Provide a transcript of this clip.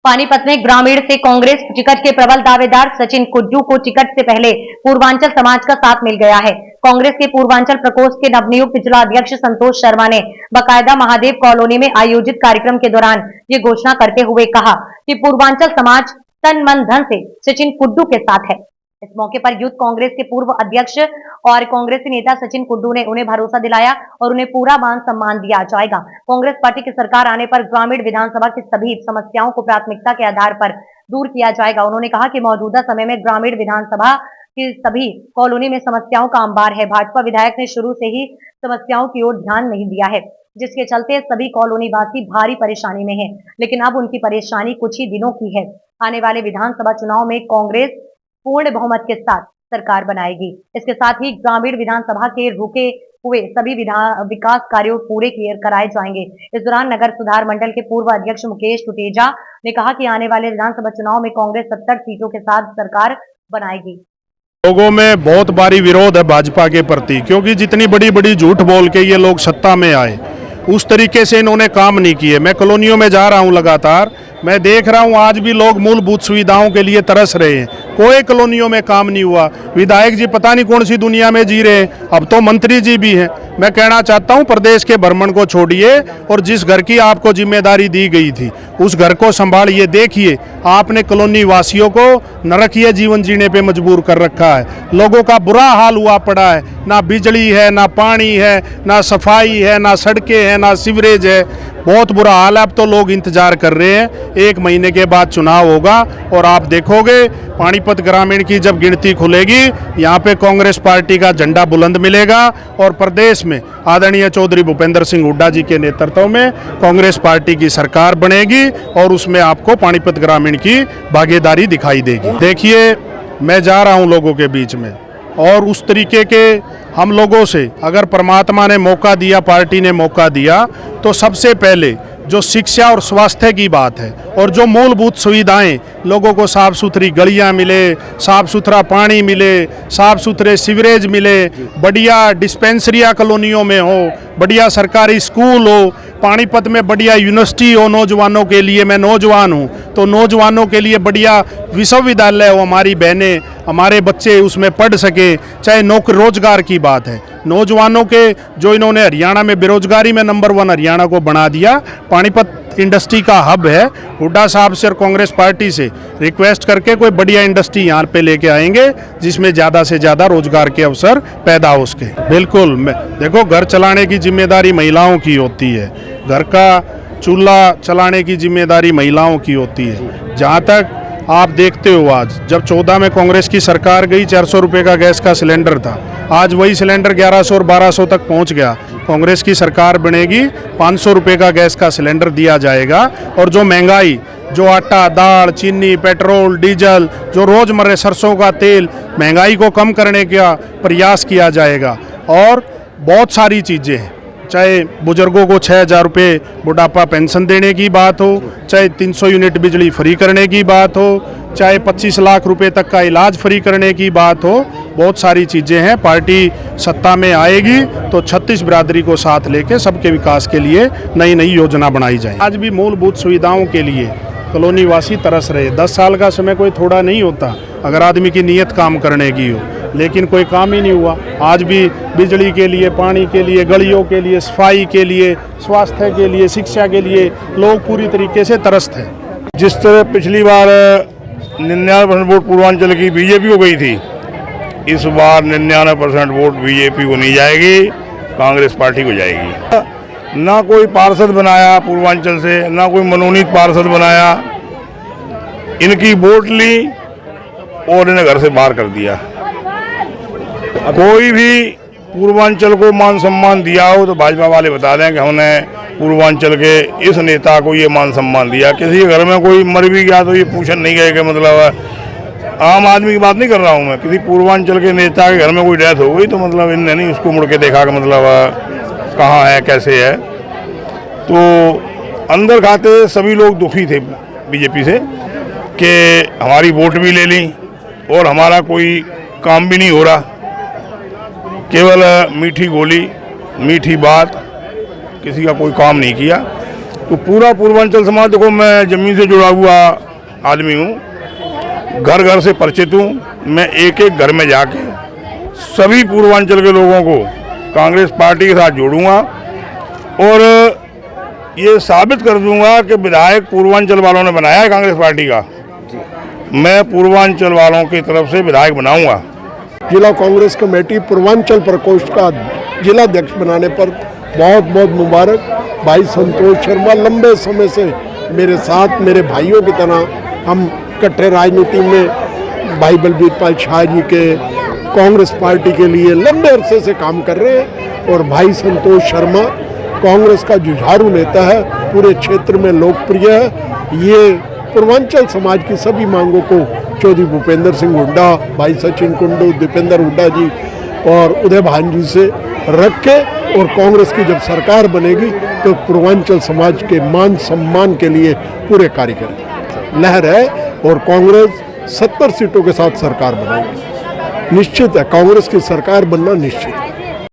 पानीपत में ग्रामीण से कांग्रेस टिकट के प्रबल दावेदार सचिन कुड्डू को टिकट से पहले पूर्वांचल समाज का साथ मिल गया है। कांग्रेस के पूर्वांचल प्रकोष्ठ के नवनियुक्त जिला अध्यक्ष संतोष शर्मा ने बाकायदा महादेव कॉलोनी में आयोजित कार्यक्रम के दौरान ये घोषणा करते हुए कहा कि पूर्वांचल समाज तन मन धन से सचिन कुड्डू के साथ है। इस मौके पर यूथ कांग्रेस के पूर्व अध्यक्ष और कांग्रेसी नेता सचिन कुड्डू ने उन्हें भरोसा दिलाया और उन्हें पूरा मान सम्मान दिया जाएगा। कांग्रेस पार्टी की सरकार आने पर ग्रामीण विधानसभा की सभी समस्याओं को प्राथमिकता के आधार पर दूर किया जाएगा। उन्होंने कहा कि मौजूदा समय में ग्रामीण विधानसभा की सभी कॉलोनी में समस्याओं का अंबार है। भाजपा विधायक ने शुरू से ही समस्याओं की ओर ध्यान नहीं दिया है, जिसके चलते सभी कॉलोनी वासी भारी परेशानी में है। लेकिन अब उनकी परेशानी कुछ ही दिनों की है। आने वाले विधानसभा चुनाव में कांग्रेस पूर्ण बहुमत के साथ सरकार बनाएगी। इसके साथ ही ग्रामीण विधानसभा के रुके हुए सभी विकास कार्यों पूरे कराए जाएंगे। इस दौरान नगर सुधार मंडल के पूर्व अध्यक्ष मुकेश टुटेजा ने कहा कि आने वाले विधानसभा चुनाव में कांग्रेस 70 सीटों के साथ सरकार बनाएगी। लोगों में बहुत भारी विरोध है भाजपा के प्रति, क्योंकि जितनी बड़ी बड़ी झूठ बोल के ये लोग सत्ता में आए उस तरीके से इन्होंने काम नहीं किए। मैं कॉलोनियों में जा रहा हूं लगातार, मैं देख रहा हूं आज भी लोग मूलभूत सुविधाओं के लिए तरस रहे हैं। कोई कॉलोनियों में काम नहीं हुआ। विधायक जी पता नहीं कौन सी दुनिया में जी रहे हैं, अब तो मंत्री जी भी हैं। मैं कहना चाहता हूं प्रदेश के भ्रमण को छोड़िए और जिस घर की आपको जिम्मेदारी दी गई थी उस घर को संभालिए। देखिए आपने कॉलोनी वासियों को नरकीय जीवन जीने पे मजबूर कर रखा है। लोगों का बुरा हाल हुआ पड़ा है, ना बिजली है, ना पानी है, ना सफाई है, ना सड़कें हैं, ना सीवरेज है। बहुत बुरा हाल है। अब तो लोग इंतजार कर रहे हैं, 1 महीने के बाद चुनाव होगा और आप देखोगे पानीपत ग्रामीण की जब गिनती खुलेगी यहाँ पे कांग्रेस पार्टी का झंडा बुलंद मिलेगा और प्रदेश में आदरणीय चौधरी भूपेंद्र सिंह हुड्डा जी के नेतृत्व में कांग्रेस पार्टी की सरकार बनेगी और उसमें आपको पानीपत ग्रामीण की भागीदारी दिखाई देगी। देखिए मैं जा रहा हूँ लोगों के बीच में और उस तरीके के हम लोगों से अगर परमात्मा ने मौका दिया, पार्टी ने मौका दिया, तो सबसे पहले जो शिक्षा और स्वास्थ्य की बात है और जो मूलभूत सुविधाएं, लोगों को साफ़ सुथरी गलियां मिले, साफ़ सुथरा पानी मिले, साफ़ सुथरे सीवरेज मिले, बढ़िया डिस्पेंसरियां कॉलोनियों में हो, बढ़िया सरकारी स्कूल हो, पानीपत में बढ़िया यूनिवर्सिटी हो नौजवानों के लिए। मैं नौजवान हूँ तो नौजवानों के लिए बढ़िया विश्वविद्यालय हो, हमारी बहनें हमारे बच्चे उसमें पढ़ सके। चाहे नौकरी रोजगार की बात है, नौजवानों के जो इन्होंने हरियाणा में बेरोजगारी में नंबर 1 हरियाणा को बना दिया। पानीपत इंडस्ट्री का हब है। हुड्डा साहब से और कांग्रेस पार्टी से रिक्वेस्ट करके कोई बढ़िया इंडस्ट्री यहाँ पे लेके आएंगे जिसमें ज़्यादा से ज़्यादा रोजगार के अवसर पैदा हो सके। बिल्कुल, देखो घर चलाने की जिम्मेदारी महिलाओं की होती है, घर का चूल्हा चलाने की जिम्मेदारी महिलाओं की होती है। जहाँ तक आप देखते हो आज जब 14 में कांग्रेस की सरकार गई 400 रुपये का गैस का सिलेंडर था, आज वही सिलेंडर 1100 और 1200 तक पहुंच गया। कांग्रेस की सरकार बनेगी 500 रुपये का गैस का सिलेंडर दिया जाएगा और जो महंगाई, जो आटा दाल चीनी पेट्रोल डीजल, जो रोज़मर्रा सरसों का तेल, महंगाई को कम करने का प्रयास किया जाएगा। और बहुत सारी चीज़ें हैं, चाहे बुजुर्गों को 6000 रुपये बुढ़ापा पेंशन देने की बात हो, चाहे 300 यूनिट बिजली फ्री करने की बात हो, चाहे 25 लाख रुपए तक का इलाज फ्री करने की बात हो, बहुत सारी चीज़ें हैं। पार्टी सत्ता में आएगी तो 36 बिरादरी को साथ लेके सबके विकास के लिए नई नई योजना बनाई जाए। आज भी मूलभूत सुविधाओं के लिए कॉलोनी वासी तरस रहे। 10 साल का समय कोई थोड़ा नहीं होता अगर आदमी की नीयत काम करने की हो, लेकिन कोई काम ही नहीं हुआ। आज भी बिजली के लिए, पानी के लिए, गलियों के लिए, सफाई के लिए, स्वास्थ्य के लिए, शिक्षा के लिए लोग पूरी तरीके से तरसत हैं। जिस तरह पिछली बार 99% वोट पूर्वांचल की बीजेपी को गई थी, इस बार 99% वोट बीजेपी को नहीं जाएगी, कांग्रेस पार्टी को जाएगी। ना कोई पार्षद बनाया पूर्वांचल से, ना कोई मनोनीत पार्षद बनाया, इनकी वोट ली और इन्हें घर से बाहर कर दिया। कोई भी पूर्वांचल को मान सम्मान दिया हो तो भाजपा वाले बता दें कि हमने पूर्वांचल के इस नेता को ये मान सम्मान दिया। किसी के घर में कोई मर भी गया तो ये पूछन नहीं गए कि मतलब आम आदमी की बात नहीं कर रहा हूँ मैं, किसी पूर्वांचल के नेता के घर में कोई डेथ हो गई तो मतलब इनने नहीं उसको मुड़ के देखा कि मतलब कहाँ है कैसे है। तो अंदर खाते सभी लोग दुखी थे बीजेपी से कि हमारी वोट भी ले ली और हमारा कोई काम भी नहीं हो रहा, केवल मीठी गोली मीठी बात, किसी का कोई काम नहीं किया। तो पूरा पूर्वांचल समाज, देखो मैं जमीन से जुड़ा हुआ आदमी हूँ, घर घर से परिचित हूँ। मैं एक एक घर में जाके सभी पूर्वांचल के लोगों को कांग्रेस पार्टी के साथ जोड़ूंगा और ये साबित कर दूंगा कि विधायक पूर्वांचल वालों ने बनाया है कांग्रेस पार्टी का। मैं पूर्वांचल वालों की तरफ से विधायक बनाऊंगा। जिला कांग्रेस कमेटी पूर्वांचल प्रकोष्ठ का जिला अध्यक्ष बनाने पर बहुत बहुत मुबारक। भाई संतोष शर्मा लंबे समय से मेरे साथ, मेरे भाइयों की तरह हम इकट्ठे राजनीति में भाई बलबीर पाल शाह जी के कांग्रेस पार्टी के लिए लंबे अरसे से काम कर रहे हैं। और भाई संतोष शर्मा कांग्रेस का जुझारू नेता है, पूरे क्षेत्र में लोकप्रिय है। ये पूर्वांचल समाज की सभी मांगों को चौधरी भूपेंद्र सिंह हुड्डा, भाई सचिन कुंडू, दीपेंद्र हुड्डा जी और उदय भान जी से रख के, और कांग्रेस की जब सरकार बनेगी तो पूर्वांचल समाज के मान सम्मान के लिए पूरे कार्य करें। लहर है और कांग्रेस 70 सीटों के साथ सरकार बनाएगी। निश्चित है, कांग्रेस की सरकार बनना निश्चित है।